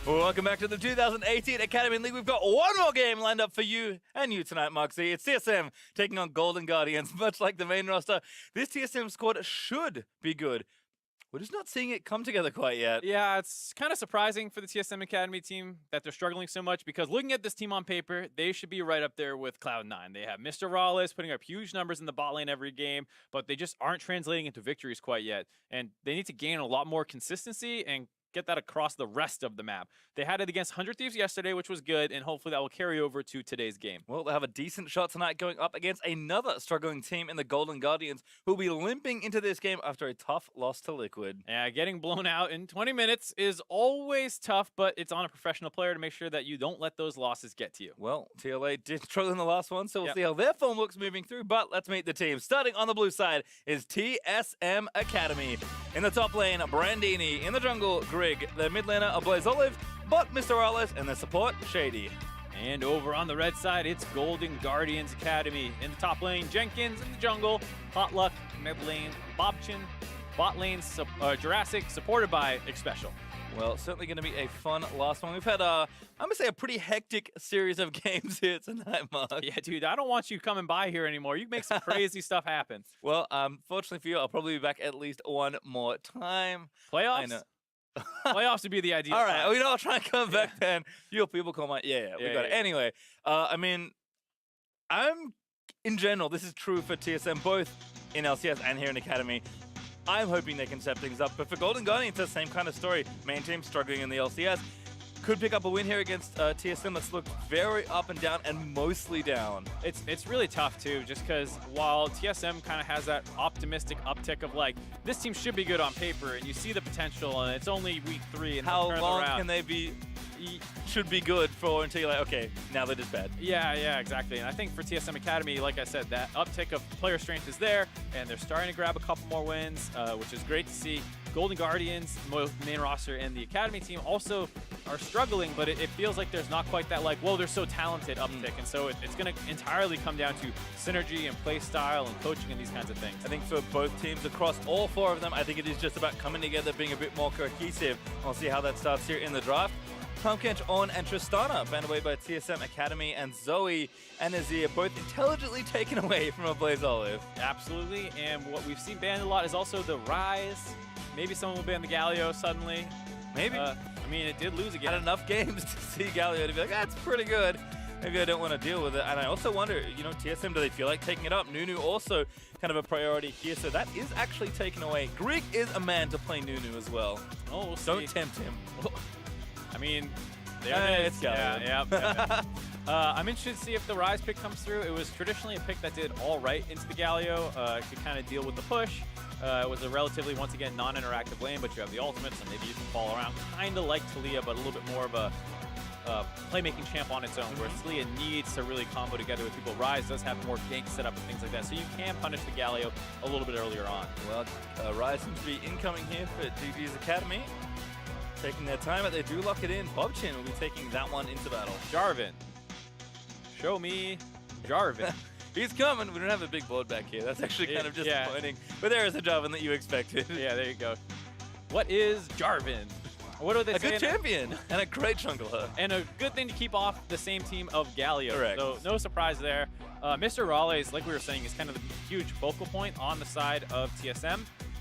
Well, welcome back to the 2018 Academy League. We've got one more game lined up for you and you tonight, Moxie. It's TSM taking on Golden Guardians. Much like the main roster, this TSM squad should be good. We're just not seeing it come together quite yet. Yeah, it's kind of surprising for the TSM Academy team that they're struggling so much, because looking at this team on paper, they should be right up there with Cloud9. They have Mr. Rawless putting up huge numbers in the bot lane every game, but they just aren't translating into victories quite yet. And they need to gain a lot more consistency and get that across the rest of the map. They had it against 100 Thieves yesterday, which was good, and hopefully that will carry over to today's game. Well, they have a decent shot tonight going up against another struggling team in the Golden Guardians, who will be limping into this game after a tough loss to Liquid. Yeah, getting blown out in 20 minutes is always tough, but it's on a professional player to make sure that you don't let those losses get to you. Well, TLA did struggle in the last one, so we'll see how their form looks moving through, but let's meet the team. Starting on the blue side is TSM Academy. In the top lane, Brandini. In the jungle, Grig. The mid laner, Blaze Olive, but Mr. Rawless, and the support, Shady. And over on the red side, it's Golden Guardians Academy. In the top lane, Jenkins. In the jungle, Potluck. Mid lane, Bobchin. Bot lane, Jurassic, supported by Xpecial. Well, certainly going to be a fun last one. We've had, I'm going to say, a pretty hectic series of games here tonight, Mark. Yeah, dude, I don't want you coming by here anymore. You make some crazy stuff happen. Well, fortunately for you, I'll probably be back at least one more time. Playoffs? I know. Playoffs would be the ideal. All right, we know I'll try and come back then. You people call my... Yeah, we got it. Anyway, I mean, in general, this is true for TSM, both in LCS and here in Academy. I'm hoping they can step things up, but for Golden Guardians, it's the same kind of story. Main team struggling in the LCS. Could pick up a win here against TSM that's looked very up and down and mostly down. It's really tough too, just because while TSM kind of has that optimistic uptick of like, this team should be good on paper, and you see the potential, and it's only week 3, and how long can they be? Should be good for until you're like, okay, now they're just bad. Yeah, exactly. And I think for TSM Academy, like I said, that uptick of player strength is there, and they're starting to grab a couple more wins, which is great to see. Golden Guardians, both main roster and the Academy team, also are struggling, but it feels like there's not quite that, like, whoa, they're so talented uptick. And so it's going to entirely come down to synergy and play style and coaching and these kinds of things. I think for both teams, across all 4 of them, I think it is just about coming together, being a bit more cohesive. We'll see how that starts here in the draft. Pumpkinch, On, and Tristana, banned away by TSM Academy, and Zoe and Azir, both intelligently taken away from a Blaze Olive. Absolutely, and what we've seen banned a lot is also the Rise. Maybe someone will ban the Galio suddenly. Maybe. I mean, it did lose again. Had enough games to see Galio to be like, that's pretty good. Maybe I don't want to deal with it. And I also wonder, you know, TSM, do they feel like taking it up? Nunu also kind of a priority here, so that is actually taken away. Grig is a man to play Nunu as well. Oh, we'll see. Don't tempt him. I mean, it's Galio. Yeah. I'm interested to see if the Rise pick comes through. It was traditionally a pick that did all right into the Galio. It could kind of deal with the push. It was a relatively, once again, non-interactive lane, but you have the ultimate, so maybe you can fall around. Kind of like Talia, but a little bit more of a playmaking champ on its own, where Talia needs to really combo together with people. Rise does have more gank setup and things like that, so you can punish the Galio a little bit earlier on. Well, Rise seems to be incoming here for GG's Academy. Taking their time, but they do lock it in. Bobchin will be taking that one into battle. Jarvan. Show me Jarvan. He's coming. We don't have a big board back here. That's actually kind of disappointing. But there is a Jarvan that you expected. Yeah, there you go. What is Jarvan? What are they saying? A good champion and a great jungler. And a good thing to keep off the same team of Galio. Correct. So no surprise there. Mr. Rawless, like we were saying, is kind of the huge focal point on the side of TSM.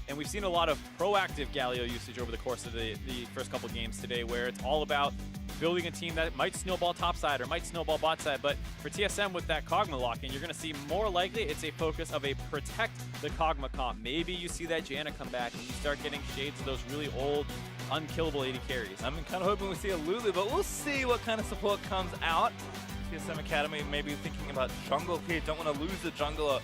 And we've seen a lot of proactive Galio usage over the course of the first couple games today, where it's all about building a team that might snowball topside or might snowball bot side. But for TSM with that Kog'Maw lock-in, you're going to see more likely it's a focus of a protect the Kog'Maw comp. Maybe you see that Janna come back and you start getting shades of those really old, unkillable AD carries. I'm kind of hoping we see a Lulu, but we'll see what kind of support comes out. TSM Academy maybe thinking about jungle here. Don't want to lose the jungler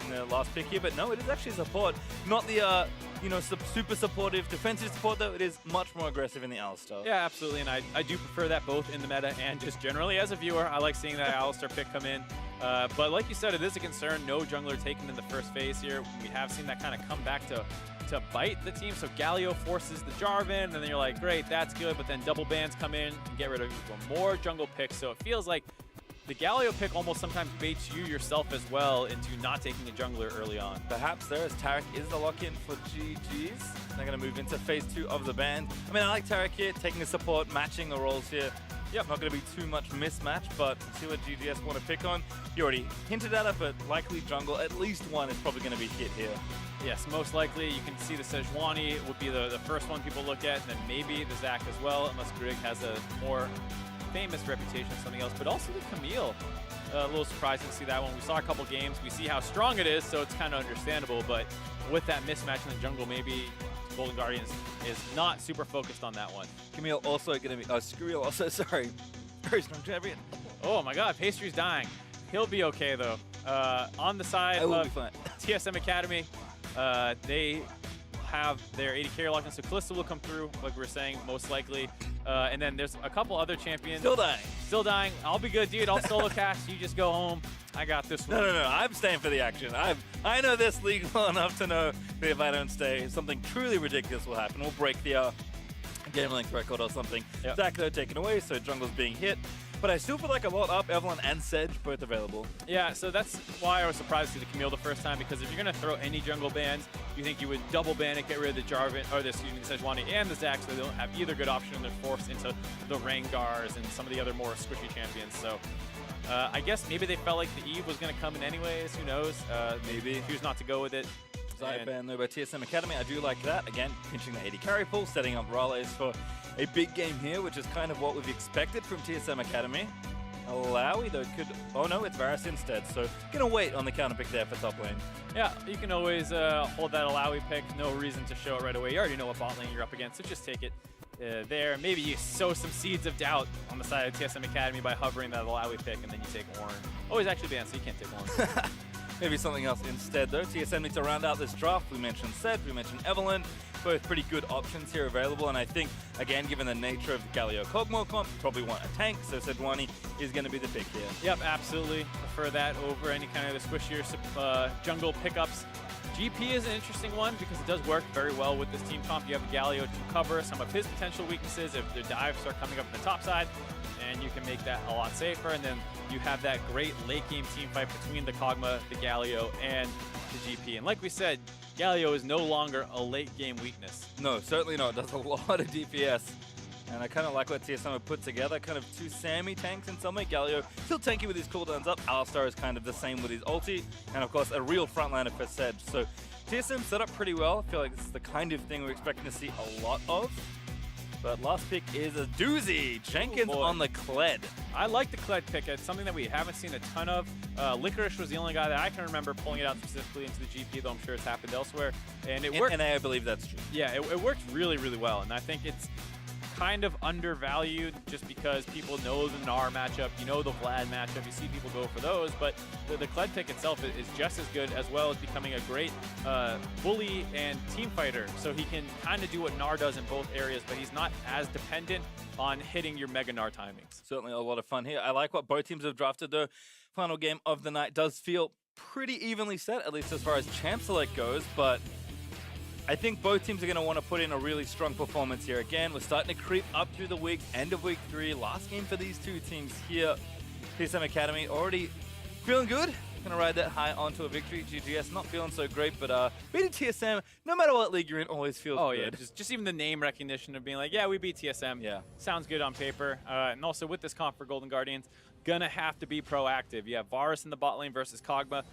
in the last pick here, but no, it is actually support. Not the, you know, super supportive defensive support, though. It is much more aggressive in the Alistar. Yeah, absolutely, and I do prefer that both in the meta and just generally as a viewer. I like seeing that Alistar pick come in. But like you said, it is a concern. No jungler taken in the first phase here. We have seen that kind of come back to bite the team. So Galio forces the Jarvan, and then you're like, great, that's good, but then double bans come in and get rid of even more jungle picks. So it feels like the Galio pick almost sometimes baits you yourself as well into not taking a jungler early on. Perhaps there, as Tarek is the lock-in for GG's. They're going to move into phase 2 of the band. I mean, I like Tarek here, taking the support, matching the roles here. Yep, not going to be too much mismatch, but see what GGS want to pick on. You already hinted at it, but likely jungle, at least one is probably going to be hit here. Yes, most likely. You can see the Sejuani would be the first one people look at, and then maybe the Zac as well, unless Grig has a more famous reputation or something else. But also the Camille. A little surprising to see that one. We saw a couple games. We see how strong it is, so it's kind of understandable. But with that mismatch in the jungle, maybe Golden Guardians is not super focused on that one. Camille also going to be, Skrill also, sorry, very strong champion. Oh my god, Pastry's dying. He'll be okay though. On the side of TSM Academy, they have their 80 carry lock, and so Kalista will come through, like we were saying, most likely. And then there's a couple other champions. Still dying. Still dying. I'll be good, dude. I'll solo cast. You just go home. I got this one. No. I'm staying for the action. I know this league well enough to know that if I don't stay, something truly ridiculous will happen. We'll break the game length record or something. Yep. Zac, though, taken away, so jungle's being hit. But I still feel like a lot up. Evelyn and Sedge both available. Yeah, so that's why I was surprised to see the Camille the first time, because if you're going to throw any jungle bans, you think you would double ban it, get rid of the Jarvan, or the Sejuani and the Zac, so they don't have either good option, and they're forced into the Rengars and some of the other more squishy champions. So I guess maybe they felt like the Eve was going to come in anyways. Who knows? Maybe choose not to go with it. Side ban though by TSM Academy. I do like that. Again, pinching the 80 carry pool, setting up Raleigh for a big game here, which is kind of what we've expected from TSM Academy. Alawi though could, oh no, it's Varus instead, so gonna wait on the counter pick there for top lane. Yeah, you can always hold that Alawi pick. No reason to show it right away. You already know what bot lane you're up against, so just take it there. Maybe you sow some seeds of doubt on the side of TSM Academy by hovering that Alawi pick, and then you take Ornn. Oh, he's actually banned, so you can't take Ornn. Maybe something else instead though. TSM needs to round out this draft. We mentioned Sedge, we mentioned Evelyn. Both pretty good options here available, and I think, again, given the nature of the Galio Kog'Maw comp, you probably want a tank, so Sejuani is going to be the pick here. Yep, absolutely. Prefer that over any kind of the squishier jungle pickups. GP is an interesting one because it does work very well with this team comp. You have Galio to cover some of his potential weaknesses if their dives start coming up on the top side, and you can make that a lot safer. And then you have that great late game team fight between the Kog'Maw, the Galio, and the GP. And like we said, Galio is no longer a late game weakness. No, certainly not. Does a lot of DPS. And I kind of like what TSM have put together. Kind of two Sammy tanks in some way. Galio still tanky with his cooldowns up. Alistar is kind of the same with his ulti. And of course, a real frontliner for Sedge. So TSM set up pretty well. I feel like this is the kind of thing we're expecting to see a lot of. But last pick is a doozy. Jenkins on the Kled. I like the Kled pick. It's something that we haven't seen a ton of. Licorice was the only guy that I can remember pulling it out specifically into the GP, though I'm sure it's happened elsewhere. And it worked. And I believe that's true. Yeah, it worked really, really well. And I think it's kind of undervalued just because people know the Gnar matchup, you know the Vlad matchup, you see people go for those, but the Kled pick itself is just as good, as well as becoming a great bully and team fighter. So he can kind of do what Gnar does in both areas, but he's not as dependent on hitting your Mega Gnar timings. Certainly a lot of fun here. I like what both teams have drafted though. Final game of the night does feel pretty evenly set, at least as far as champ select goes, but I think both teams are going to want to put in a really strong performance here. Again, we're starting to creep up through the week, end of week 3. Last game for these two teams here. TSM Academy already feeling good. Going to ride that high onto a victory. GGS not feeling so great, but beating TSM, no matter what league you're in, always feels good. Oh yeah, just even the name recognition of being like, yeah, we beat TSM. Yeah. Sounds good on paper. And also with this comp for Golden Guardians, gonna have to be proactive. You have Varus in the bot lane versus Kog'Maw.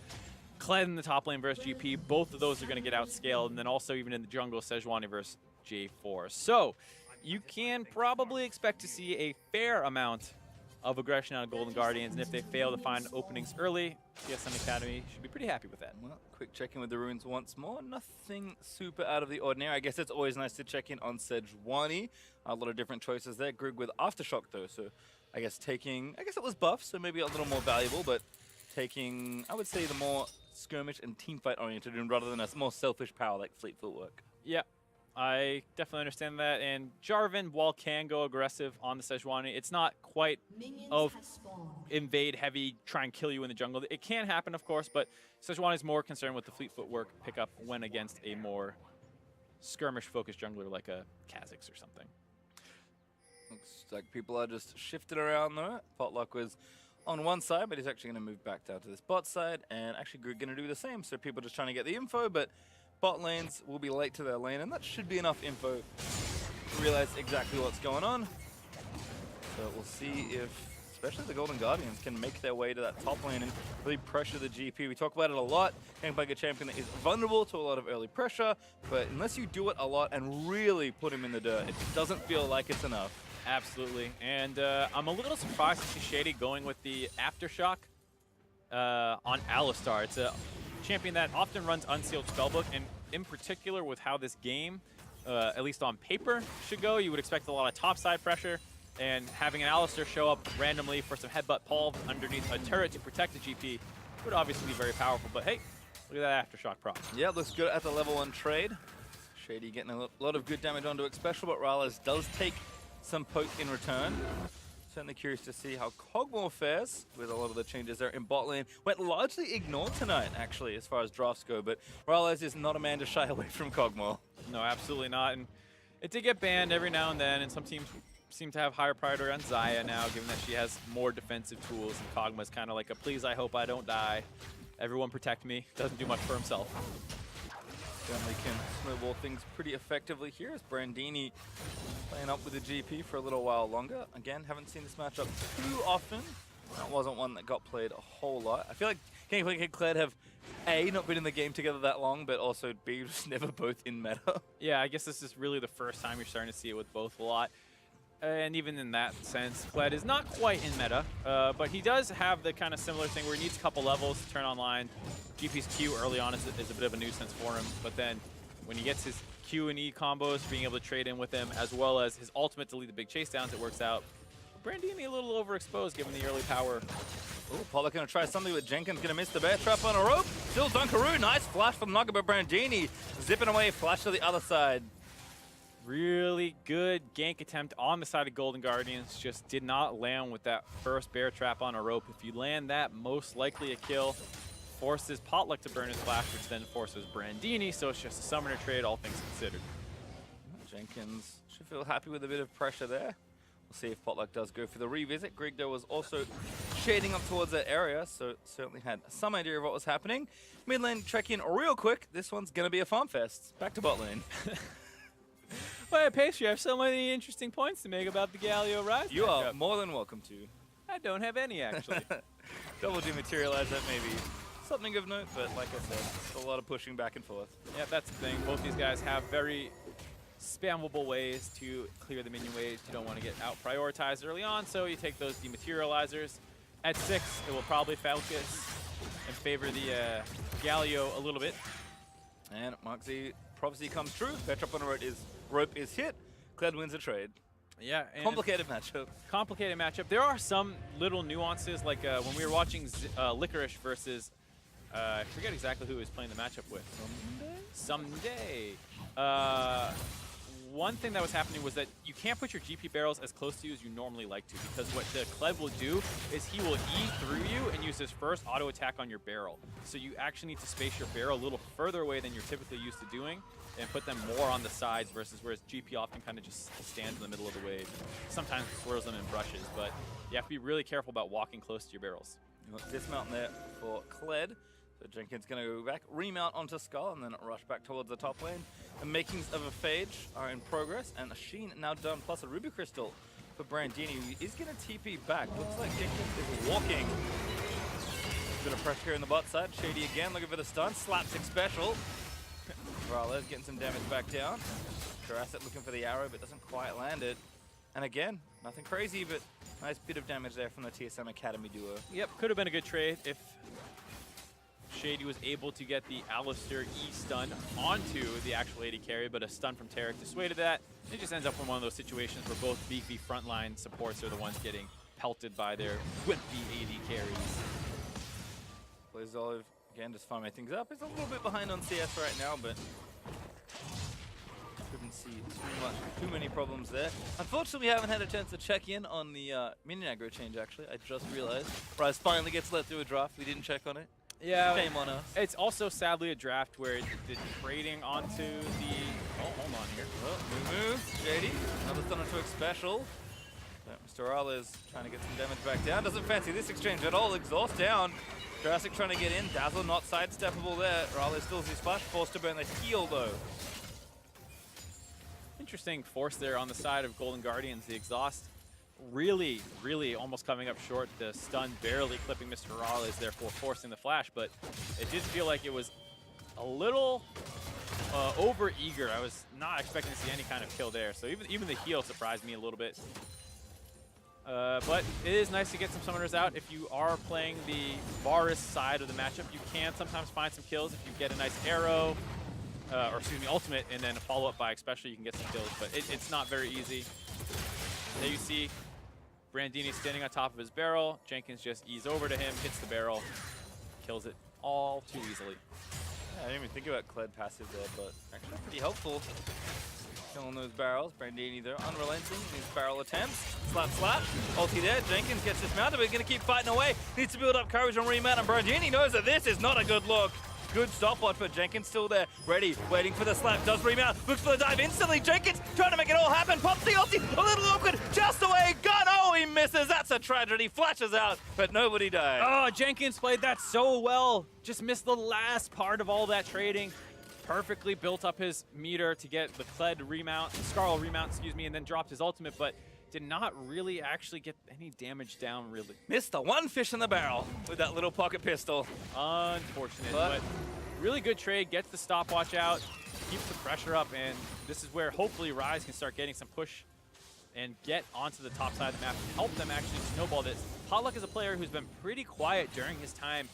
Kled in the top lane versus GP, both of those are going to get outscaled, and then also even in the jungle, Sejuani versus J4. So you can probably expect to see a fair amount of aggression out of Golden Guardians, and if they fail to find openings early, TSM Academy should be pretty happy with that. Well, quick check-in with the runes once more. Nothing super out of the ordinary. I guess it's always nice to check in on Sejuani. A lot of different choices there. Grig with Aftershock, though, so I guess it was buff, so maybe a little more valuable, but taking, I would say, the more skirmish and teamfight oriented rather than a more selfish power like fleet footwork. Yeah, I definitely understand that. And Jarvan, while can go aggressive on the Sejuani, it's not quite of invade heavy, try and kill you in the jungle. It can happen, of course, but Sejuani is more concerned with the fleet footwork pickup when against a more skirmish focused jungler like a Kha'Zix or something. Looks like people are just shifted around though. Potluck was on one side, but he's actually going to move back down to this bot side, and actually going to do the same. So people just trying to get the info, but bot lanes will be late to their lane, and that should be enough info to realize exactly what's going on. So we'll see if, especially the Golden Guardians, can make their way to that top lane and really pressure the GP. We talk about it a lot. Gangplank, a champion that is vulnerable to a lot of early pressure, but unless you do it a lot and really put him in the dirt, it doesn't feel like it's enough. Absolutely. And I'm a little surprised to see Shady going with the Aftershock on Alistar. It's a champion that often runs Unsealed Spellbook, and in particular with how this game, at least on paper, should go, you would expect a lot of topside pressure, and having an Alistar show up randomly for some headbutt pull underneath a turret to protect the GP would obviously be very powerful. But hey, look at that Aftershock prop. Yeah, looks good at the level 1 trade. Shady getting a lot of good damage onto it, special, but Rallis does take some poke in return. Certainly curious to see how Kog'Maw fares with a lot of the changes there in bot lane. Went largely ignored tonight, actually, as far as drafts go, but Rallis is not a man to shy away from Kog'Maw. No, absolutely not. And it did get banned every now and then, and some teams seem to have higher priority on Xayah now, given that she has more defensive tools, and Kog'Maw's kind of like a please, I hope I don't die. Everyone protect me. Doesn't do much for himself. Certainly can snowball things pretty effectively here as Brandini playing up with the GP for a little while longer. Again, haven't seen this matchup too often. That wasn't one that got played a whole lot. I feel like Gangplank and Kled have A, not been in the game together that long, but also B, just never both in meta. Yeah, I guess this is really the first time you're starting to see it with both a lot. And even in that sense, Kled is not quite in meta, but he does have the kind of similar thing where he needs a couple levels to turn online. GP's Q early on is a bit of a nuisance for him, but then when he gets his Q and E combos, being able to trade in with him, as well as his ultimate to lead the big chase downs, it works out. Brandini a little overexposed given the early power. Oh, Pollock going to try something with Jenkins, going to miss the bear trap on a rope. Still Dunkaroo, nice flash from Naga, but Brandini zipping away, flash to the other side. Really good gank attempt on the side of Golden Guardians. Just did not land with that first bear trap on a rope. If you land that, most likely a kill. Forces Potluck to burn his flash, which then forces Brandini, so it's just a summoner trade, all things considered. Jenkins should feel happy with a bit of pressure there. We'll see if Potluck does go for the revisit. Grigdo was also shading up towards that area, so certainly had some idea of what was happening. Mid lane, check in real quick. This one's going to be a farm fest. Back to bot lane. Well, Pastry, I have so many interesting points to make about the Galio Rise. You are more than welcome to. I don't have any, actually. Double G materialize that maybe something of note, but like I said, it's a lot of pushing back and forth. Yeah, that's the thing. Both these guys have very spammable ways to clear the minion waves. You don't want to get out prioritized early on, so you take those dematerializers. At 6, it will probably focus and favor the Galio a little bit. And Mark Z prophecy comes true. Petrop on a rope is hit. Kled wins a trade. Yeah. And complicated matchup. Complicated matchup. There are some little nuances, like when we were watching Licorice versus, I forget exactly who he was playing the matchup with. Someday. One thing that was happening was that you can't put your GP barrels as close to you as you normally like to, because what the Kled will do is he will E through you and use his first auto attack on your barrel. So you actually need to space your barrel a little further away than you're typically used to doing and put them more on the sides, versus whereas GP often kind of just stands in the middle of the wave. Sometimes swirls them in brushes, but you have to be really careful about walking close to your barrels. Dismount there for Kled. So Jenkins going to go back, remount onto Skull, and then rush back towards the top lane. The makings of a Phage are in progress, and a Sheen now done, plus a Ruby Crystal for Brandini, who is going to TP back. Looks like Jenkins is walking. Bit of pressure here in the bot side. Shady again, looking for the stun. Slapstick special. Ralez getting some damage back down. Jurassic looking for the arrow, but doesn't quite land it. And again, nothing crazy, but nice bit of damage there from the TSM Academy duo. Yep, could have been a good trade if Shady was able to get the Alistar E stun onto the actual AD carry, but a stun from Tarek dissuaded that. It just ends up in one of those situations where both beefy frontline supports are the ones getting pelted by their wimpy AD carries. Plays Olive again, just farming things up. It's a little bit behind on CS right now, but couldn't see too many problems there. Unfortunately, we haven't had a chance to check in on the minion aggro change, actually. I just realized. Rise finally gets let through a draft. We didn't check on it. Yeah, shame on us. It's also sadly a draft where the trading onto the... Oh, hold on here. Oh, move. Shady. Another stun onto a special. So Mr. Raleigh trying to get some damage back down. Doesn't fancy this exchange at all. Exhaust down. Jurassic trying to get in. Dazzle not sidesteppable there. Raleigh still sees splash. Forced to burn the heal though. Interesting force there on the side of Golden Guardians. The exhaust really, really almost coming up short. The stun barely clipping Mr. Raleigh, therefore forcing the flash. But it did feel like it was a little over eager. I was not expecting to see any kind of kill there. So even the heal surprised me a little bit. But it is nice to get some summoners out. If you are playing the Varus side of the matchup, you can sometimes find some kills. If you get a nice arrow, or excuse me, ultimate, and then a follow-up by especially, you can get some kills. But it's not very easy. There you see Brandini standing on top of his barrel. Jenkins just ease over to him, hits the barrel, kills it all too easily. Yeah, I didn't even think about Kled passive there, but actually pretty helpful. Killing those barrels. Brandini there, unrelenting in his barrel attempts. Slap, slap. Ulti there. Jenkins gets dismounted, but he's going to keep fighting away. Needs to build up courage and remount, and Brandini knows that this is not a good look. Good stopwatch, but Jenkins still there. Ready, waiting for the slap. Does remount. Looks for the dive instantly. Jenkins trying to make it all happen. Pops the ulti. A little awkward. Just away. Gun. Oh, he misses. That's a tragedy. Flashes out, but nobody died. Oh, Jenkins played that so well. Just missed the last part of all that trading. Perfectly built up his meter to get the Kled remount, Scarl remount, excuse me, and then dropped his ultimate, but did not really actually get any damage down, really. Missed the one fish in the barrel with that little pocket pistol. Unfortunate, but really good trade. Gets the stopwatch out, keeps the pressure up, and this is where hopefully Rise can start getting some push and get onto the top side of the map and help them actually snowball this. Potluck is a player who's been pretty quiet during his time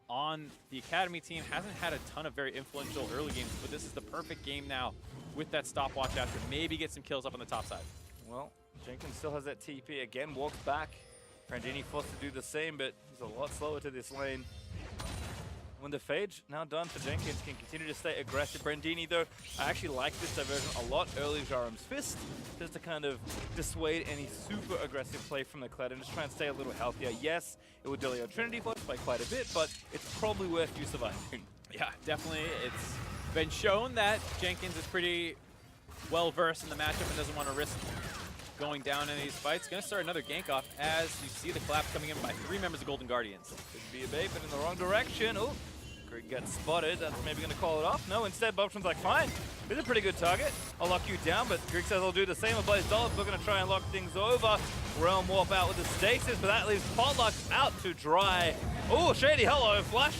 on the Academy team, hasn't had a ton of very influential early games, but this is the perfect game now with that stopwatch out to maybe get some kills up on the top side. Well, Jenkins still has that TP, again walks back. Brandini forced to do the same, but he's a lot slower to this lane. When the Phage now done for Jenkins, can continue to stay aggressive. Brandini though, I actually like this diversion a lot early Jarum's Fist, just to kind of dissuade any super aggressive play from the Kled and just try and stay a little healthier. Yes, it would delay your Trinity Flash by quite a bit, but it's probably worth you surviving. Yeah, definitely. It's been shown that Jenkins is pretty well versed in the matchup and doesn't want to risk going down in these fights. Gonna start another gank off as you see the collapse coming in by 3 members of Golden Guardians. Could be a bait, but in the wrong direction. Oh, Greg gets spotted. That's maybe going to call it off. No, instead, Bobtron's like, fine. This is a pretty good target. I'll lock you down, but Greg says I'll do the same. Blaze Dollars, we're going to try and lock things over. Realm Warp out with the stasis, but that leaves Potluck out to dry. Oh, Shady, hello, flash.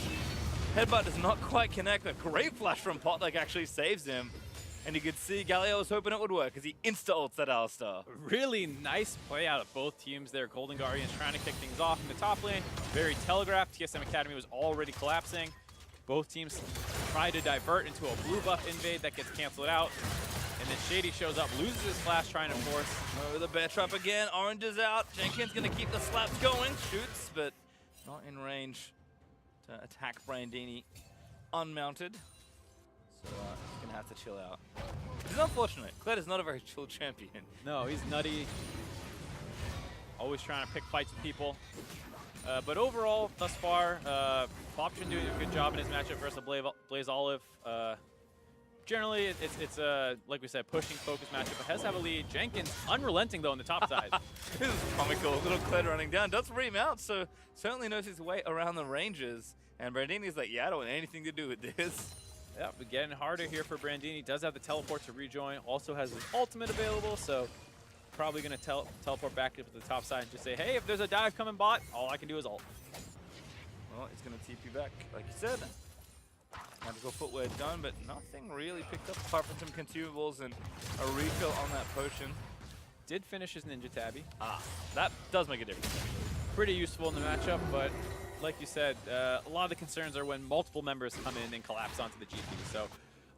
Headbutt does not quite connect. A great flash from Potluck actually saves him. And you could see Galio was hoping it would work because he insta-ults that Alistar. Really nice play out of both teams there. Golden Guardians trying to kick things off in the top lane. Very telegraphed. TSM Academy was already collapsing. Both teams try to divert into a blue buff invade that gets canceled out. And then Shady shows up, loses his flash trying to force. Oh, the bear trap again. Orange is out. Jenkins going to keep the slaps going. Shoots, but not in range to attack Brandini unmounted. So he's going to have to chill out. It's unfortunate. Kled is not a very chill champion. No, he's nutty. Always trying to pick fights with people. But overall, thus far, Bobtron doing a good job in his matchup versus Blaze Olive. Generally, it's like we said, pushing focus matchup. But has have a lead. Jenkins unrelenting though on the top side. This is comical. Little Kled running down. Does remount, so certainly knows his way around the ranges. And Brandini's like, yeah, I don't want anything to do with this. Yeah, but getting harder here for Brandini. Does have the teleport to rejoin. Also has his ultimate available, so probably going to teleport back up to the top side and just say, hey, if there's a dive coming bot, all I can do is ult. Well, he's going to TP back, like you said. Magical footwear done, but nothing really picked up apart from some consumables and a refill on that potion. Did finish his ninja tabby. That does make a difference. Pretty useful in the matchup, but like you said, a lot of the concerns are when multiple members come in and collapse onto the GP. So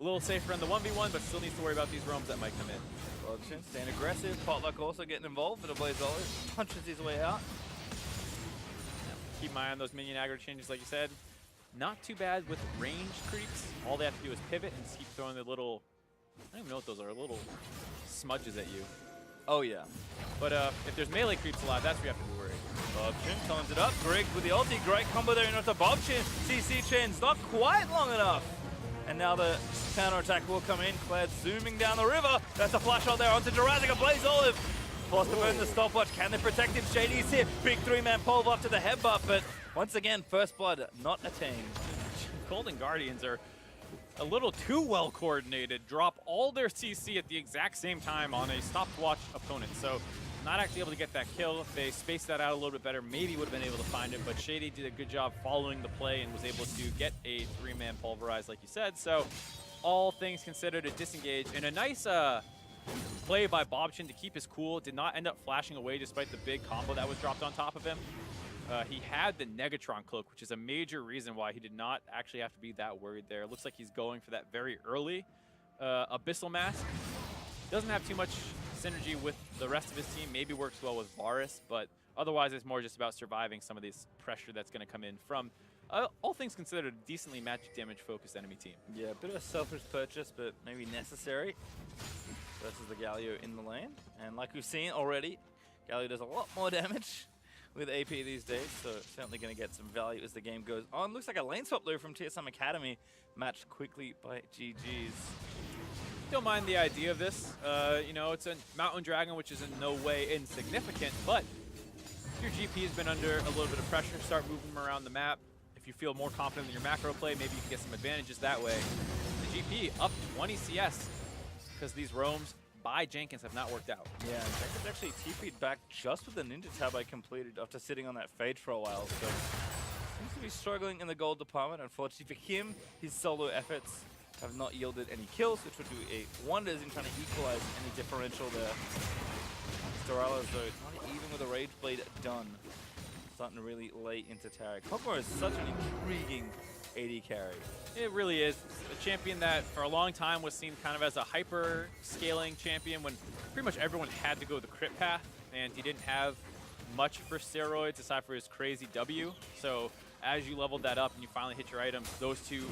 a little safer in the 1v1, but still needs to worry about these roams that might come in. Bobtron staying aggressive. Potluck also getting involved with a Blaze Olive. Punches his way out. Keep my eye on those minion aggro changes, like you said. Not too bad with range creeps. All they have to do is pivot and just keep throwing the little, I don't even know what those are, little smudges at you. Oh, yeah. But if there's melee creeps alive, that's where you have to be worried. Bobtron tones it up. Greg with the ulti. Great combo there into Bobtron. CC chain's not quite long enough. And now the counterattack will come in. Kled zooming down the river. That's a flash out there onto Jurassic. A Blaze Olive Forced to burn the stopwatch. Can they protect him? Shady's here. Big three-man pole buff to the head buff, but once again, first blood not attained. Golden Guardians are a little too well coordinated. Drop all their CC at the exact same time on a stopwatch opponent. So not actually able to get that kill. If they spaced that out a little bit better, maybe would have been able to find it. But Shady did a good job following the play and was able to get a three-man pulverize, like you said. So all things considered, a disengage and a nice play by Bobchin to keep his cool. Did not end up flashing away despite the big combo that was dropped on top of him. He had the Negatron cloak, which is a major reason why he did not actually have to be that worried there. It looks like he's going for that very early Abyssal Mask. Doesn't have too much synergy with the rest of his team. Maybe works well with Varus, but otherwise it's more just about surviving some of this pressure that's going to come in from, all things considered, a decently magic damage focused enemy team. Yeah, a bit of a selfish purchase, but maybe necessary versus the Galio in the lane. And like we've seen already, Galio does a lot more damage with AP these days, so certainly going to get some value as the game goes on. Looks like a lane swap though from TSM Academy, matched quickly by GG's. Don't mind the idea of this. You know, it's a Mountain Dragon, which is in no way insignificant, but your GP has been under a little bit of pressure. Start moving them around the map. If you feel more confident in your macro play, maybe you can get some advantages that way. The GP up 20 CS because these roams by Jenkins have not worked out. Yeah, and Jenkins actually TP'd back just with the Ninja Tab I completed after sitting on that Phage for a while, so seems to be struggling in the gold department. Unfortunately for him, his solo efforts have not yielded any kills, which would do wonders in trying to equalize any differential there. Storala's though, not even with a Rage Blade done, starting to really lay into Tarek. Kog'Maw is such an intriguing AD carry. It really is. A champion that for a long time was seen kind of as a hyper scaling champion when pretty much everyone had to go the crit path, and he didn't have much for steroids aside for his crazy W. So as you leveled that up and you finally hit your items, those two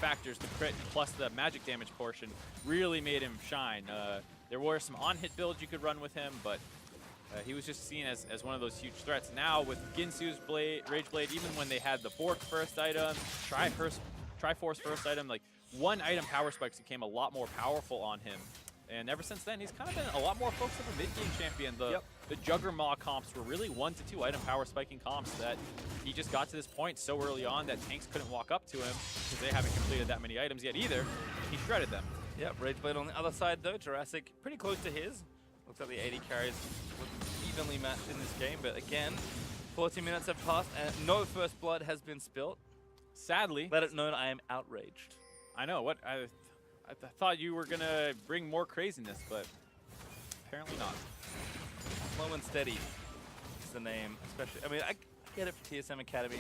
factors, the crit plus the magic damage portion, really made him shine. There were some on-hit builds you could run with him, but he was just seen as one of those huge threats. Now with Ginsu's Rage Blade, even when they had the Bork first item, Triforce first item, like one item power spikes became a lot more powerful on him. And ever since then, he's kind of been a lot more focused on the mid-game champion. The Juggermaw comps were really 1 to 2 item power spiking comps that he just got to this point so early on that tanks couldn't walk up to him because they haven't completed that many items yet either. He shredded them. Yep, Rage Blade on the other side though, Jurassic pretty close to his. Looks like the 80 carries evenly matched in this game, but again, 40 minutes have passed and no first blood has been spilt. Sadly. Let it known I am outraged. I know, what? I thought you were going to bring more craziness, but apparently not. Slow and steady is the name, especially. I mean, I get it for TSM Academy.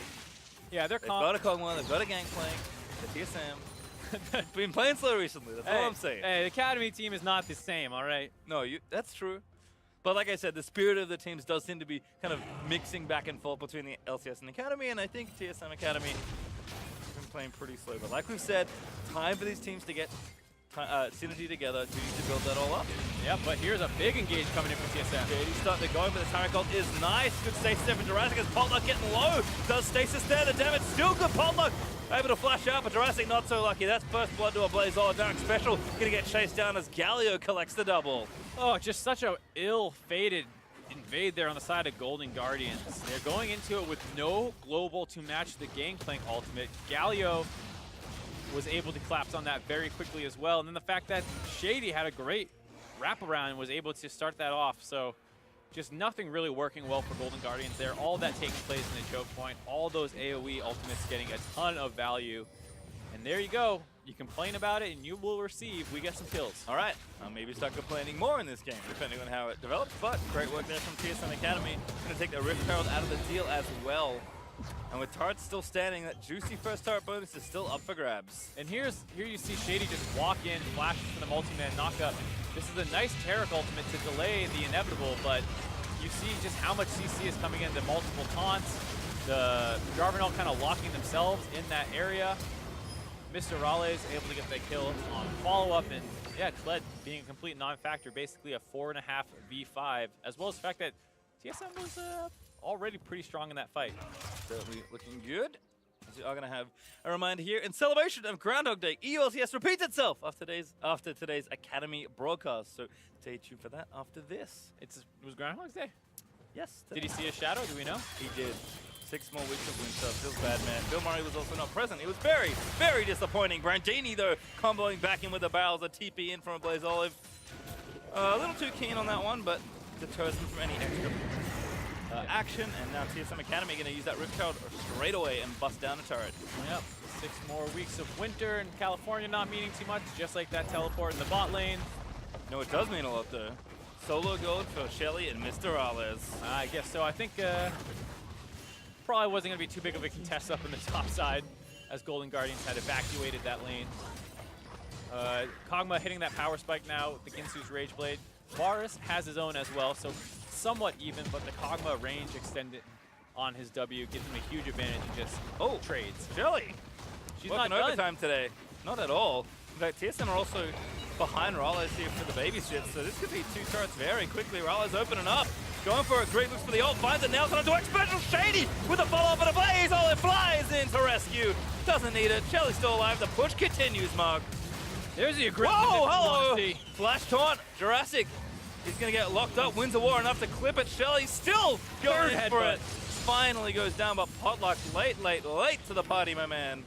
Yeah, they've got a Kog'Maw, they've got a Gangplank, the TSM. Been playing slow recently, that's all I'm saying. Hey, the Academy team is not the same, all right? No, that's true. But like I said, the spirit of the teams does seem to be kind of mixing back and forth between the LCS and the Academy, and I think TSM Academy has been playing pretty slow. But like we've said, time for these teams to get synergy together to build that all up. Yeah, but here's a big engage coming in from TSM. JD's starting to go, but the Tyrant Gold is nice. Good stasis there from Jurassic as Potluck getting low. Does stasis there, the damage still good. Potluck able to flash out, but Jurassic not so lucky. That's first blood to a Blaze Dark Special. Gonna get chased down as Galio collects the double. Oh, just such a ill-fated invade there on the side of Golden Guardians. They're going into it with no global to match the Gangplank ultimate. Galio was able to collapse on that very quickly as well. And then the fact that Shady had a great wraparound and was able to start that off. So just nothing really working well for Golden Guardians there. All that taking place in the choke point. All those AoE ultimates getting a ton of value. And there you go. You complain about it and you will receive. We get some kills. All right. I'll maybe start complaining more in this game, depending on how it develops. But great work there from TSM Academy. Going to take the Rift Herald out of the deal as well. And with turrets still standing, that juicy first turret bonus is still up for grabs. And here you see Shady just walk in, flash for the multi-man knockup. This is a nice Tarek ultimate to delay the inevitable, but you see just how much CC is coming into multiple taunts. The Jarvanel kind of locking themselves in that area. Mr. Raleigh able to get that kill on follow-up, and yeah, Kled being a complete non-factor, basically a 4.5 v5, as well as the fact that TSM was already pretty strong in that fight. Certainly looking good. as we are going to have a reminder here in celebration of Groundhog Day. EULCS repeats itself after today's Academy broadcast. So stay tuned for that after this. It was Groundhog's Day? Yes. Did he see a shadow? Do we know? He did. 6 more weeks of winter. Feels bad, man. Bill Murray was also not present. It was very, very disappointing. Brandini, though, comboing back in with the barrels. A TP in from a Blaze Olive. A little too keen on that one, but deters him from any extra action. And now TSM Academy going to use that Ripchild straight away and bust down a turret. Yep. 6 more weeks of winter in California not meaning too much, just like that teleport in the bot lane. No, it does mean a lot, though. Solo gold for Shelly and Mr. Rales. I guess so. I think probably wasn't going to be too big of a contest up in the top side as Golden Guardians had evacuated that lane. Kog'Maw hitting that power spike now with the Ginsu's Rage Blade. Varus has his own as well, so somewhat even, but the Kog'Maw range extended on his W gives him a huge advantage and just trades. Shelly! She's working not done. overtime today. Not at all. In fact, TSM are also behind Rales here for the baby shit, so this could be 2 turrets very quickly. Rales opening up, going for it. Great looks for the ult, finds it, nails it onto X special. Shady with a follow-up and a Blaze. Olive flies in to rescue. Doesn't need it. Shelly's still alive. The push continues, Mark. There's the aggressive. Whoa, hello! Flash taunt. Jurassic. He's going to get locked up. Wins the war enough to clip it. Shelly still going for it. Finally goes down, but Potluck late to the party, my man.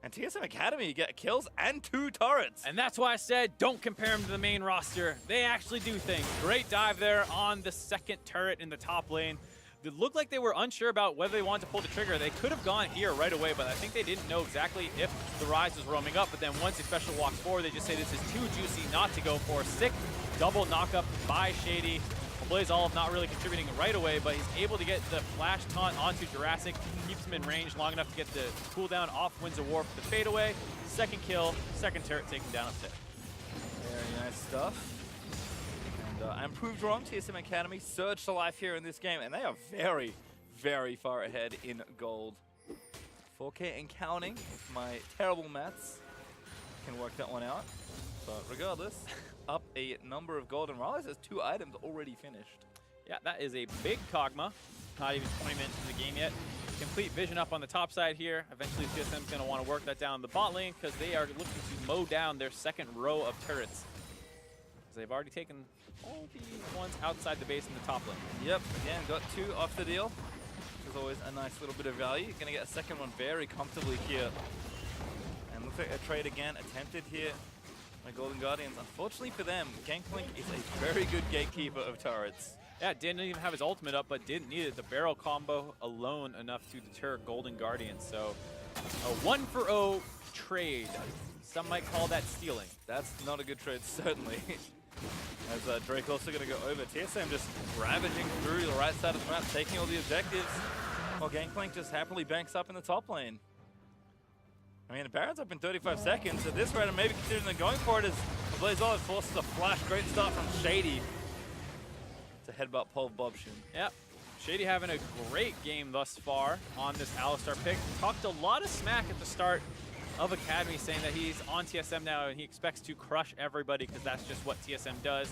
And TSM Academy get kills and 2 turrets. And that's why I said don't compare them to the main roster. They actually do things. Great dive there on the second turret in the top lane. It looked like they were unsure about whether they wanted to pull the trigger. They could have gone here right away, but I think they didn't know exactly if the Rise was roaming up. But then once the special walks forward, they just say this is too juicy not to go for. Sick double knockup by Shady. Blaze Olive not really contributing right away, but he's able to get the flash taunt onto Jurassic, keeps him in range long enough to get the cooldown off Winds of War for the fadeaway. Second kill, second turret taken down a 6. Very nice stuff. And I'm proved wrong. TSM Academy surged to life here in this game, and they are very, very far ahead in gold. 4K and counting, if my terrible maths can work that one out. But regardless, up a number of gold, and Raleigh has 2 items already finished. Yeah, that is a big Kog'Maw. Not even 20 minutes into the game yet. Complete vision up on the top side here. Eventually TSM's going to want to work that down the bot lane because they are looking to mow down their second row of turrets. They've already taken all the ones outside the base in the top lane. Yep, again, got 2 off the deal, which is always a nice little bit of value. Going to get a second one very comfortably here. And looks like a trade again attempted here by Golden Guardians. Unfortunately for them, Gangplank is a very good gatekeeper of turrets. Yeah, didn't even have his ultimate up, but didn't need it. The barrel combo alone enough to deter Golden Guardians. So a 1-for-0 trade. Some might call that stealing. That's not a good trade, certainly. As Drake also going to go over. TSM just ravaging through the right side of the map, taking all the objectives, while Gangplank just happily banks up in the top lane. I mean, the Baron's up in 35 seconds. At this rate, I'm maybe considering them going for it as Blaze Olive forces a flash. Great start from Shady to headbutt Pole Bobshin. Yep. Shady having a great game thus far on this Alistar pick. Talked a lot of smack at the start of Academy, saying that he's on TSM now and he expects to crush everybody because that's just what TSM does.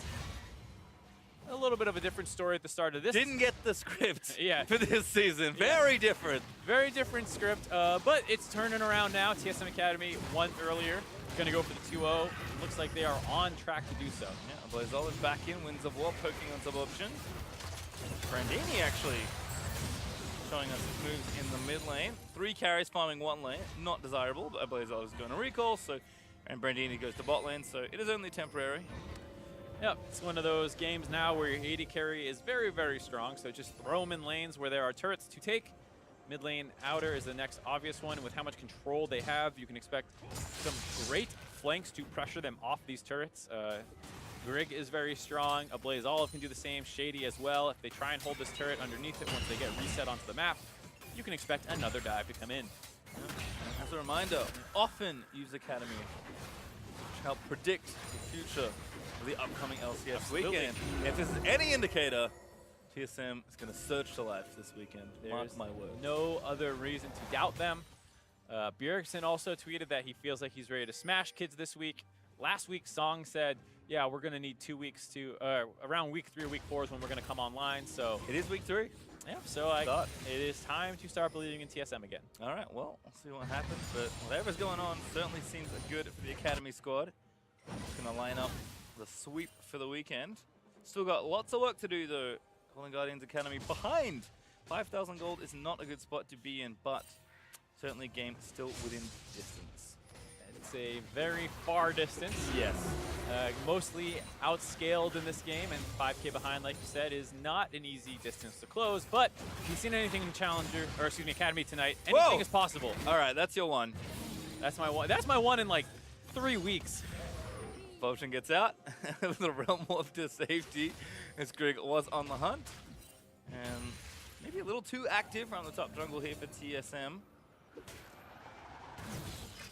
A little bit of a different story at the start of this. Didn't get the script yeah. for this season. Very different. Very different script, but it's turning around now. TSM Academy won earlier. Going to go for the 2-0. Looks like they are on track to do so. Yeah, Blaze Olive back in, Winds of War poking on sub-option. Brandini actually showing us his moves in the mid lane. 3 carries farming 1 lane. Not desirable, but Blaze Olive is doing a recall, so and Brandini goes to bot lane, so it is only temporary. Yep, it's one of those games now where your AD carry is very, very strong, so just throw them in lanes where there are turrets to take. Mid lane outer is the next obvious one. With how much control they have, you can expect some great flanks to pressure them off these turrets. Grig is very strong. A Blaze Olive can do the same. Shady as well. If they try and hold this turret underneath it once they get reset onto the map, you can expect another dive to come in. As a reminder, often use Academy to help predict the future of the upcoming LCS Absolutely. weekend. If this is any indicator, TSM is going to surge to life this weekend. Mark my words. No other reason to doubt them. Bjergsen also tweeted that he feels like he's ready to smash kids this week. Last week, Song said, yeah, we're going to need 2 weeks to, around week 3 or week 4 is when we're going to come online. So it is week 3? Yeah, so it is time to start believing in TSM again. All right, well, we'll see what happens, but whatever's going on certainly seems good for the Academy squad. Just going to line up the sweep for the weekend. Still got lots of work to do, though. Golden Guardians Academy behind. 5,000 gold is not a good spot to be in, but certainly game still within distance. It's a very far distance. Yes. Mostly outscaled in this game, and 5K behind, like you said, is not an easy distance to close. But if you've seen anything in Challenger, or excuse me, Academy tonight, anything is possible. All right, that's your one. That's my one. That's my one in like 3 weeks. Potion gets out with the Realm Morph to safety as Greg was on the hunt. And maybe a little too active around the top jungle here for TSM.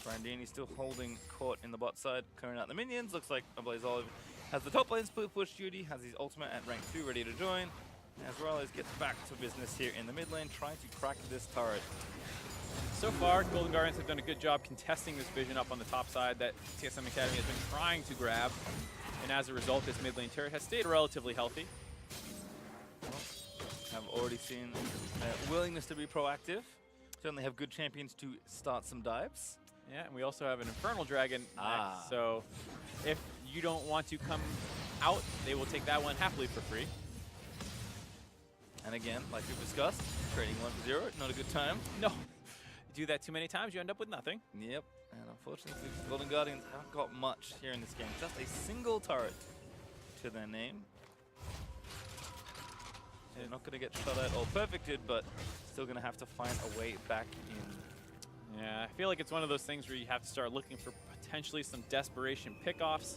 Brandini still holding court in the bot side, clearing out the minions. Looks like Blaze Olive has the top lane split push duty, has his ultimate at rank 2 ready to join. As Morales gets back to business here in the mid lane, trying to crack this turret. So far, Golden Guardians have done a good job contesting this vision up on the top side that TSM Academy has been trying to grab. And as a result, this mid lane turret has stayed relatively healthy. Well, I've already seen willingness to be proactive. Certainly have good champions to start some dives. Yeah, and we also have an Infernal Dragon next, so if you don't want to come out, they will take that one happily for free. And again, like we've discussed, trading 1 for 0, not a good time. No. Do that too many times, you end up with nothing. Yep, and unfortunately, the Golden Guardians haven't got much here in this game. Just a single turret to their name. They're not going to get shot at or perfected, but still going to have to find a way back in. Yeah, I feel like it's one of those things where you have to start looking for potentially some desperation pickoffs.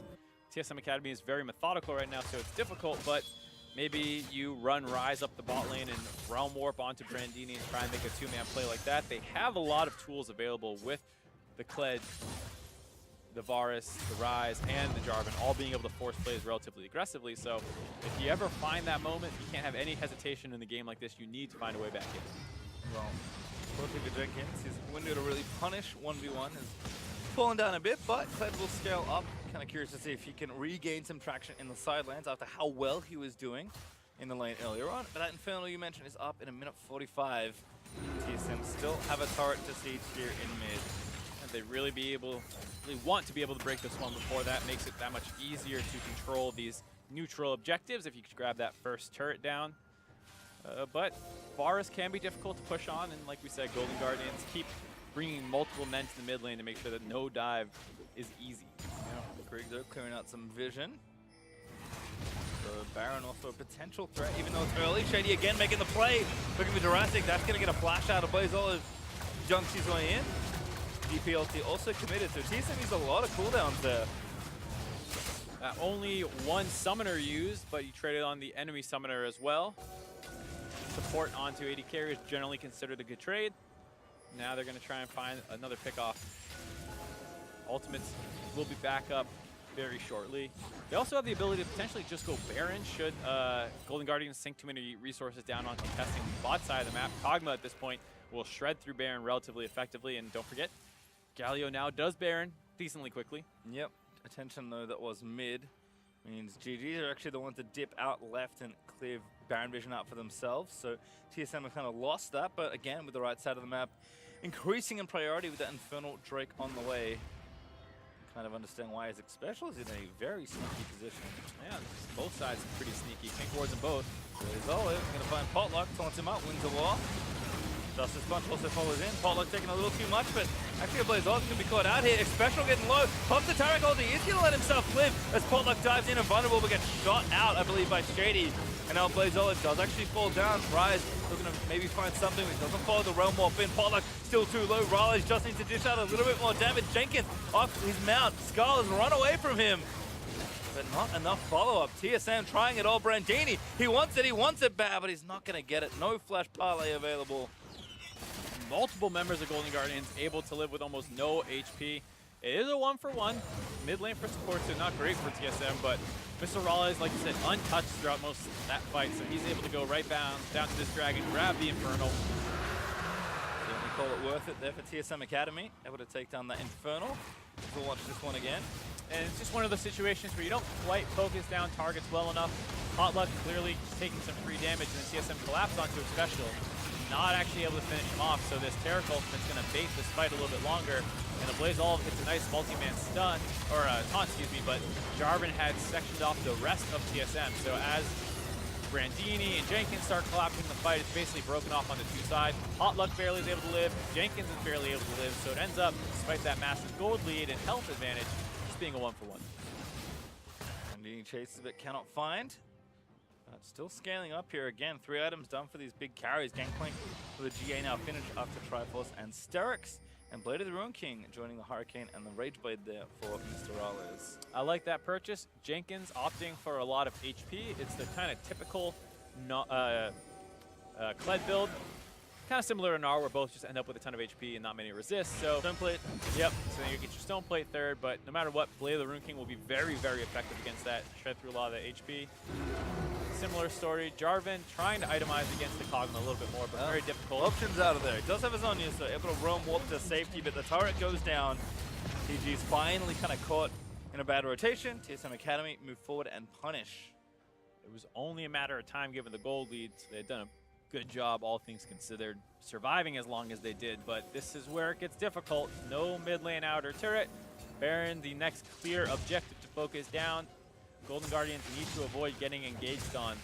TSM Academy is very methodical right now, so it's difficult, but maybe you run Rise up the bot lane and Realm Warp onto Brandini and try and make a two-man play like that. They have a lot of tools available with the Kled, the Varus, the Rise, and the Jarvan, all being able to force plays relatively aggressively. So if you ever find that moment, you can't have any hesitation in the game like this. You need to find a way back in. Well, Rodrigo Jenkins, his window to really punish 1v1 has fallen down a bit, but Kled will scale up. Kind of curious to see if he can regain some traction in the sidelines after how well he was doing in the lane earlier on. But that Infernal you mentioned is up in 1:45. TSM still have a turret to siege here in mid. And they really want to be able to break this one before that. Makes it that much easier to control these neutral objectives if you could grab that first turret down. But Varus can be difficult to push on, and like we said, Golden Guardians keep bringing multiple men to the mid lane to make sure that no dive is easy. Yeah, Griggs are clearing out some vision. So Baron also a potential threat, even though it's early. Shady again making the play, looking for Jurassic. That's going to get a flash out of Blaze Olive. Junks his way in. DPLT also committed, so TSM used a lot of cooldowns there. Only one summoner used, but you traded on the enemy summoner as well. Support onto AD carry is generally considered a good trade. Now they're going to try and find another pickoff. Ultimates will be back up very shortly. They also have the ability to potentially just go Baron should Golden Guardians sink too many resources down on contesting the bot side of the map. Kog'Maw at this point will shred through Baron relatively effectively, and don't forget, Galio now does Baron decently quickly. Yep. Attention though, that was mid. Means GGs are actually the ones to dip out left and clear Baron vision out for themselves. So TSM have kind of lost that, but again, with the right side of the map, increasing in priority with that Infernal Drake on the way. Kind of understand why Isaac Special is in a very sneaky position. Yeah, both sides are pretty sneaky. Pink wards them both. There's Olive, gonna find Potluck, taunts him out, wins the war. Justice Punch also follows in. Potluck taking a little too much, but actually Blaze Olive can be caught out here. Special getting low, pops the Tarek ult, he is gonna let himself live as Potluck dives in and vulnerable, but gets shot out, I believe, by Shady. And now Blaze Olive does actually fall down. Rise looking to maybe find something, but doesn't follow the Realm Warp in. Potluck still too low. Raleigh just needs to dish out a little bit more damage. Jenkins off his mount. Skull has run away from him. But not enough follow-up. TSM trying it all. Brandini, he wants it bad, but he's not going to get it. No flash parlay available. Multiple members of Golden Guardians able to live with almost no HP. It is a 1-for-1. Mid lane for support, so not great for TSM, but Mr. Raleigh, like you said, untouched throughout most of that fight, so he's able to go right down to this dragon, grab the Infernal. Certainly call it worth it there for TSM Academy. Able to take down that Infernal. We'll watch this one again. And it's just one of those situations where you don't quite focus down targets well enough. Potluck clearly taking some free damage, and the TSM collapsed onto a special. Not actually able to finish him off, so this Terra Cultivate's going to bait this fight a little bit longer. And the Blaze Olive hits a nice multi-man stun, or taunt, excuse me, but Jarvan had sectioned off the rest of TSM. So as Brandini and Jenkins start collapsing the fight, it's basically broken off on the two sides. Potluck barely is able to live, Jenkins is barely able to live, so it ends up, despite that massive gold lead and health advantage, just being a 1-for-1. Brandini chases but cannot find. Still scaling up here again. 3 items done for these big carries. Gangplank with a GA now finished after Triforce and Sterix. And Blade of the Ruin King joining the Hurricane and the Rage Blade there for Mr. Rales. I like that purchase. Jenkins opting for a lot of HP. It's the kind of typical Kled build. Kind of similar to Gnar, where both just end up with a ton of HP and not many resist. So Stone Plate. Yep, so then you get your Stone Plate third, but no matter what, Blade of the Ruin King will be very, very effective against that. Shred through a lot of the HP. Similar story. Jarvan trying to itemize against the Kog'Maw a little bit more, but very difficult. Options out of there. He does have his Anya, so able to roam warp to safety, but the turret goes down. TG's finally kind of caught in a bad rotation. TSM Academy move forward and punish. It was only a matter of time given the gold lead, so they had done a good job, all things considered, surviving as long as they did, but this is where it gets difficult. No mid lane outer turret. Baron, the next clear objective to focus down. Golden Guardians need to avoid getting engaged on.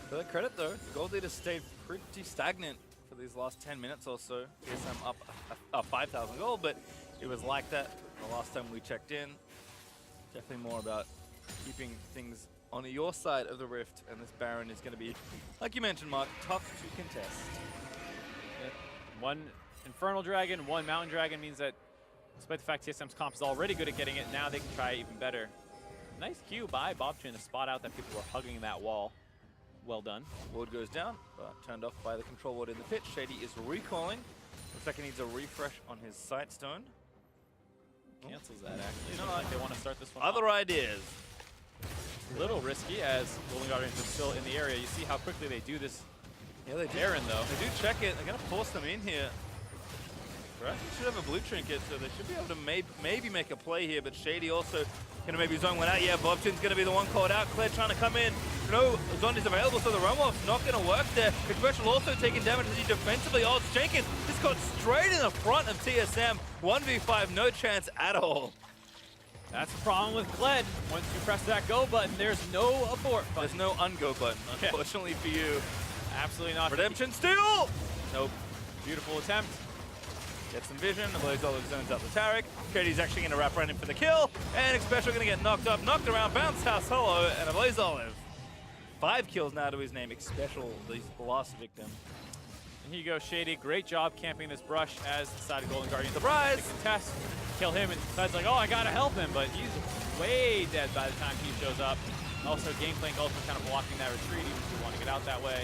For their credit though, the gold lead has stayed pretty stagnant for these last 10 minutes or so. TSM up 5,000 gold, but it was like that the last time we checked in. Definitely more about keeping things on your side of the rift, and this Baron is going to be, like you mentioned, Mark, tough to contest. Yeah. One Infernal Dragon, one Mountain Dragon means that despite the fact TSM's comp is already good at getting it, now they can try even better. Nice Q by Bobchin to spot out that people were hugging that wall. Well done. Ward goes down, but turned off by the control ward in the pitch. Shady is recalling. Looks like he needs a refresh on his sight stone. Cancels that actually. Looks like they want to start this one Other off. ideas. A little risky as Golden Guardians are still in the area. You see how quickly they do this. Yeah, they do. Baron though. They do check it. They're going to force them in here. Right? They should have a blue trinket, so they should be able to maybe make a play here, but Shady also going to maybe zone one out. Yeah, Bobchin's going to be the one called out. Claire trying to come in. No, Zondi's available, so the roam-off's not going to work there. Commercial also taking damage as he defensively ults. Jenkins just got straight in the front of TSM. 1v5, no chance at all. That's the problem with Kled. Once you press that go button, there's no abort button. There's no ungo button, unfortunately for you. Absolutely not. Redemption steal! Nope. Beautiful attempt. Get some vision. The Blaze Olive zones out the Taric. Cody's actually going to wrap right in for the kill. And Xpecial going to get knocked up, knocked around, bounce house solo, and a Blaze Olive. 5 kills now to his name. Xpecial, the last victim. And here you go, Shady. Great job camping this brush as the side of Golden Guardian. Surprise! To contest, kill him, and Slide's like, oh, I gotta help him, but he's way dead by the time he shows up. Also, Gangplank also kind of blocking that retreat, even if you want to get out that way.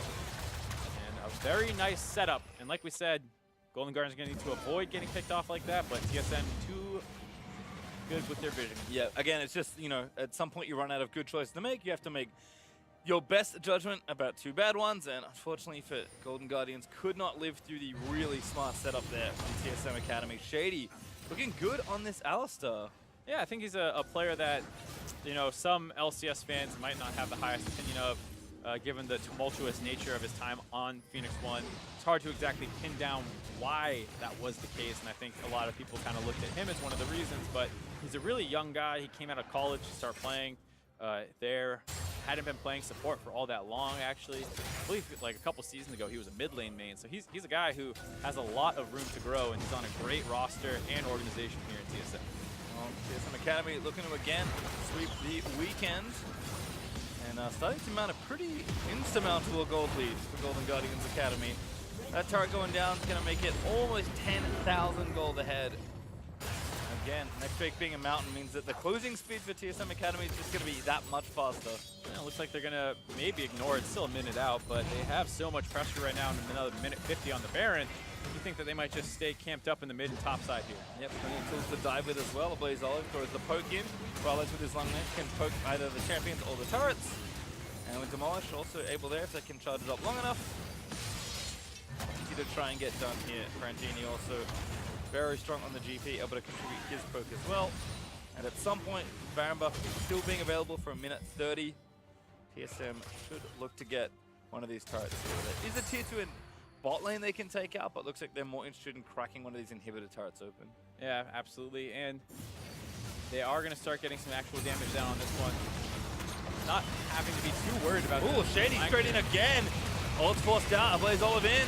And a very nice setup. And like we said, Golden Guardians are going to need to avoid getting picked off like that, but TSM too good with their vision. Yeah, again, it's just, you know, at some point you run out of good choices to make. You have to make your best judgment about 2 bad ones, and unfortunately for Golden Guardians, could not live through the really smart setup there from TSM Academy. Shady looking good on this Alistar. Yeah, I think he's a player that, you know, some LCS fans might not have the highest opinion of, given the tumultuous nature of his time on Phoenix 1. It's hard to exactly pin down why that was the case, and I think a lot of people kind of looked at him as one of the reasons, but he's a really young guy. He came out of college to start playing there. Hadn't been playing support for all that long, actually. I believe like a couple seasons ago, he was a mid lane main, so he's a guy who has a lot of room to grow, and he's on a great roster and organization here in TSM. Well, TSM Academy looking to again sweep the weekend. And starting to mount a pretty insurmountable gold lead for Golden Guardians Academy. That turret going down is going to make it almost 10,000 gold ahead. Again, next break being a mountain means that the closing speed for TSM Academy is just going to be that much faster. Yeah, looks like they're going to maybe ignore it. It's still a minute out, but they have so much pressure right now and another minute 50 on the Baron. You think that they might just stay camped up in the mid and top side here. Yep, plenty of tools to dive with as well. A Blaze Olive throws the poke in. Raleigh with his long neck can poke either the champions or the turrets. And with Demolish also able there if they can charge it up long enough. Easy to try and get done here. Brandini also very strong on the GP, able to contribute his poke as well. And And at some point, Varenbuff still being available for a minute 30. TSM should look to get one of these turrets here. There is a tier 2 in bot lane they can take out, but looks like they're more interested in cracking one of these inhibitor turrets open. Yeah, absolutely. And they are going to start getting some actual damage down on this one. Not having to be too worried about Ooh, Shady straight in again. Ult's forced out. Ablaze Olive in.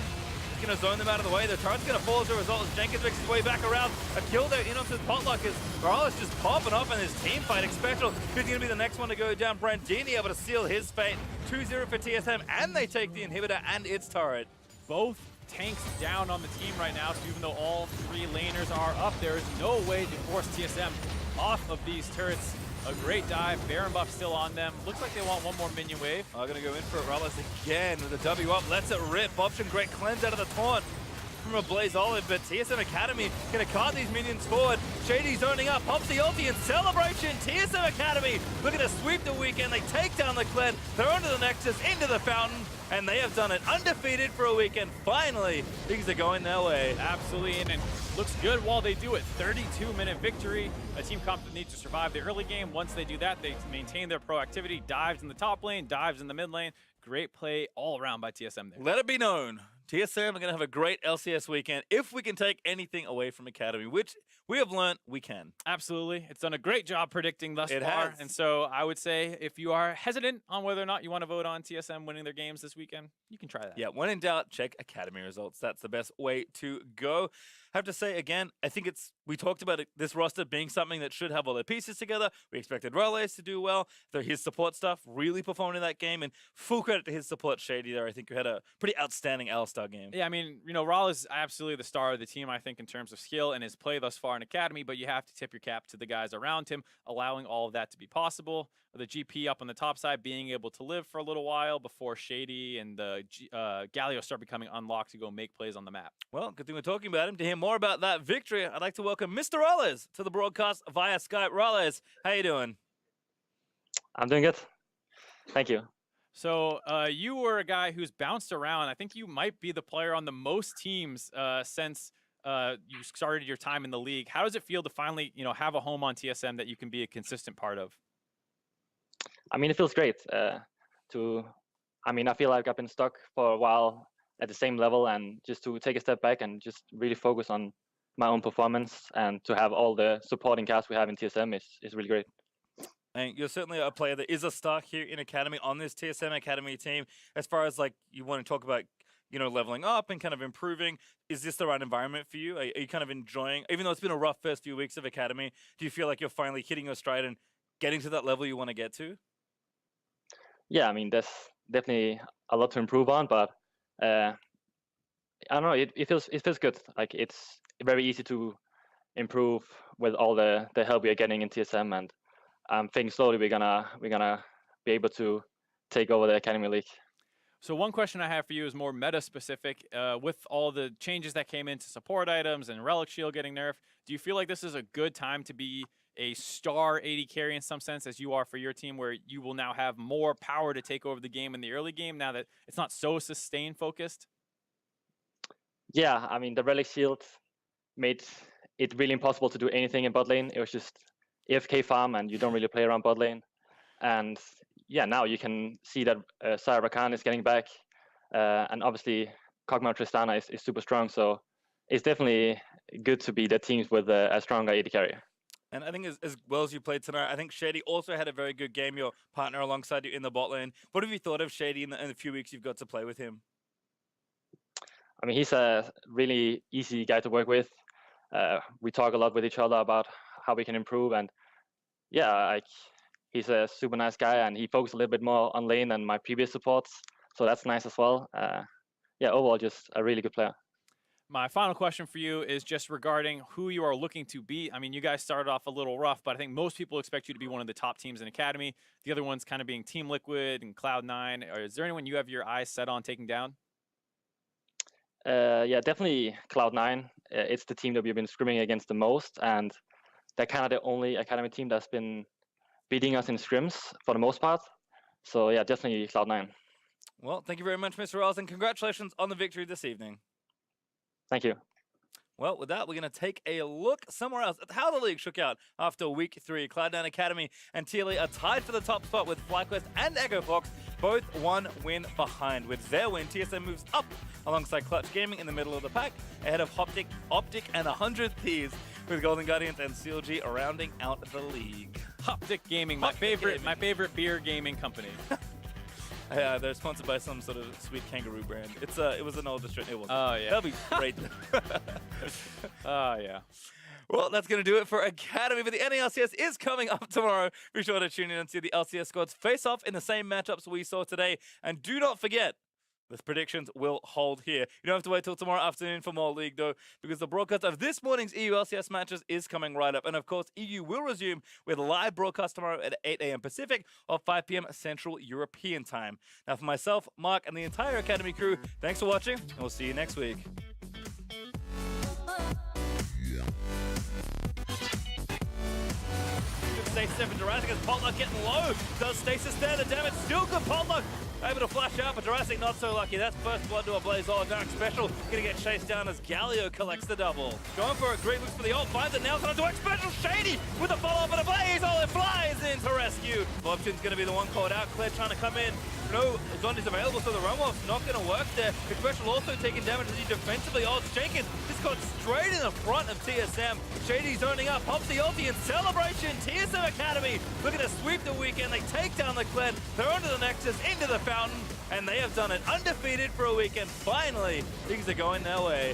He's going to zone them out of the way. The turret's going to fall as a result as Jenkins makes his way back around. A kill there in onto his potluck as Morales just popping off in his team fighting special. Who's going to be the next one to go down? Brandini able to seal his fate. 2-0 for TSM, and they take the inhibitor and its turret. Both tanks down on the team right now, so even though all three laners are up, there is no way to force TSM off of these turrets. A great dive, Varenbuff still on them. Looks like they want one more minion wave. I'm gonna go in for it, Rallis again with a W up, lets it rip. Option great cleanse out of the taunt from a Blaze Olive, but TSM Academy gonna cart these minions forward. Shady zoning up, pops the ulti in celebration. TSM Academy looking to sweep the weekend. They take down the Kled, they're onto the Nexus, into the fountain, and they have done it undefeated for a weekend. Finally, things are going their way. Absolutely, and it looks good while they do it. 32-minute victory. A team comp that needs to survive the early game. Once they do that, they maintain their proactivity. Dives in the top lane, dives in the mid lane. Great play all around by TSM there. Let it be known, TSM are going to have a great LCS weekend if we can take anything away from Academy, which we have learned we can. Absolutely. It's done a great job predicting thus far. Has. And so I would say if you are hesitant on whether or not you want to vote on TSM winning their games this weekend, you can try that. Yeah, when in doubt, check Academy results. That's the best way to go. I have to say, again, I think we talked about this roster being something that should have all their pieces together. We expected Raleigh to do well. His support stuff really performed in that game, and full credit to his support, Shady, there. I think you had a pretty outstanding All-Star game. Yeah, I mean, Raul is absolutely the star of the team, I think, in terms of skill and his play thus far in Academy, but you have to tip your cap to the guys around him, allowing all of that to be possible. The GP up on the top side being able to live for a little while before Shady and the Galio start becoming unlocked to go make plays on the map. Well, good thing we're talking about him. To hear more about that victory, I'd like to welcome Mr. Rollers to the broadcast via Skype. Rollers, how you doing? I'm doing good. Thank you. So you were a guy who's bounced around. I think you might be the player on the most teams since you started your time in the league. How does it feel to finally, have a home on TSM that you can be a consistent part of? I mean, it feels great. I feel like I've been stuck for a while at the same level, and just to take a step back and just really focus on my own performance and to have all the supporting cast we have in TSM is really great. And you're certainly a player that is a star here in Academy on this TSM Academy team. As far as you want to talk about, leveling up and kind of improving, is this the right environment for you? Are you kind of enjoying, even though it's been a rough first few weeks of Academy, do you feel like you're finally hitting your stride and getting to that level you want to get to? Yeah, I mean, there's definitely a lot to improve on, but I don't know, it feels good. Like, it's very easy to improve with all the help we are getting in TSM, and I'm thinking slowly we're gonna be able to take over the Academy League. So one question I have for you is more meta specific. With all the changes that came into support items and Relic Shield getting nerfed, do you feel like this is a good time to be a star AD carry in some sense, as you are for your team, where you will now have more power to take over the game in the early game now that it's not so sustain focused? Yeah, I mean, the Relic Shield made it really impossible to do anything in bot lane. It was just AFK farm, and you don't really play around bot lane. And yeah, now you can see that Sire Rakan is getting back, and obviously Kog'Maw Tristana is super strong. So it's definitely good to be the teams with a stronger AD carry. And I think as well as you played tonight, I think Shady also had a very good game, your partner alongside you in the bot lane. What have you thought of Shady in the few weeks you've got to play with him? I mean, he's a really easy guy to work with. We talk a lot with each other about how we can improve, and yeah, he's a super nice guy, and he focuses a little bit more on lane than my previous supports, so that's nice as well. Yeah, overall, just a really good player. My final question for you is just regarding who you are looking to beat. I mean, you guys started off a little rough, but I think most people expect you to be one of the top teams in Academy. The other ones kind of being Team Liquid and Cloud9. Or is there anyone you have your eyes set on taking down? Yeah, definitely Cloud9. It's the team that we've been scrimming against the most, and they're kind of the only Academy team that's been beating us in scrims for the most part. So yeah, definitely Cloud9. Well, thank you very much, Mr. Wells, and congratulations on the victory this evening. Thank you. Well, with that, we're going to take a look somewhere else at how the league shook out after Week 3. Cloud9 Academy and TLE are tied for the top spot with FlyQuest and Echo Fox, both 1 win behind. With their win, TSM moves up alongside Clutch Gaming in the middle of the pack, ahead of Optic and 100 Thieves, with Golden Guardians and CLG rounding out the league. Optic Gaming, my favorite beer gaming company. Yeah, they're sponsored by some sort of sweet kangaroo brand. It was an older strip. It wasn't. Oh, yeah. That'll be great. Oh, yeah. Well, that's going to do it for Academy, but the NALCS is coming up tomorrow. Be sure to tune in and see the LCS squads face off in the same matchups we saw today. And do not forget, the predictions will hold here. You don't have to wait till tomorrow afternoon for more league, though, because the broadcast of this morning's EU LCS matches is coming right up. And, of course, EU will resume with live broadcast tomorrow at 8 a.m. Pacific or 5 p.m. Central European Time. Now, for myself, Mark, and the entire Academy crew, thanks for watching, and we'll see you next week. Stasis there for Jurassic as Potluck getting low. Does Stasis there? The damage still good. Potluck able to flash out, but Jurassic not so lucky. That's first blood to a Blaze All Dark Special. Gonna get chased down as Galio collects the double. Going for a great look for the ult. Finds it now. Gonna do Special. Shady with the follow-up and a Blaze All. It flies in to rescue. Option's gonna be the one called out. Claire trying to come in. No Zondi's available, so the run-off's not going to work there. Special also taking damage as he defensively ults Jenkins. Just got straight in the front of TSM. Shady zoning up, pops the ulti in celebration. TSM Academy looking to sweep the weekend. They take down the Kled, they're onto the Nexus, into the fountain, and they have done it undefeated for a weekend. Finally, things are going their way.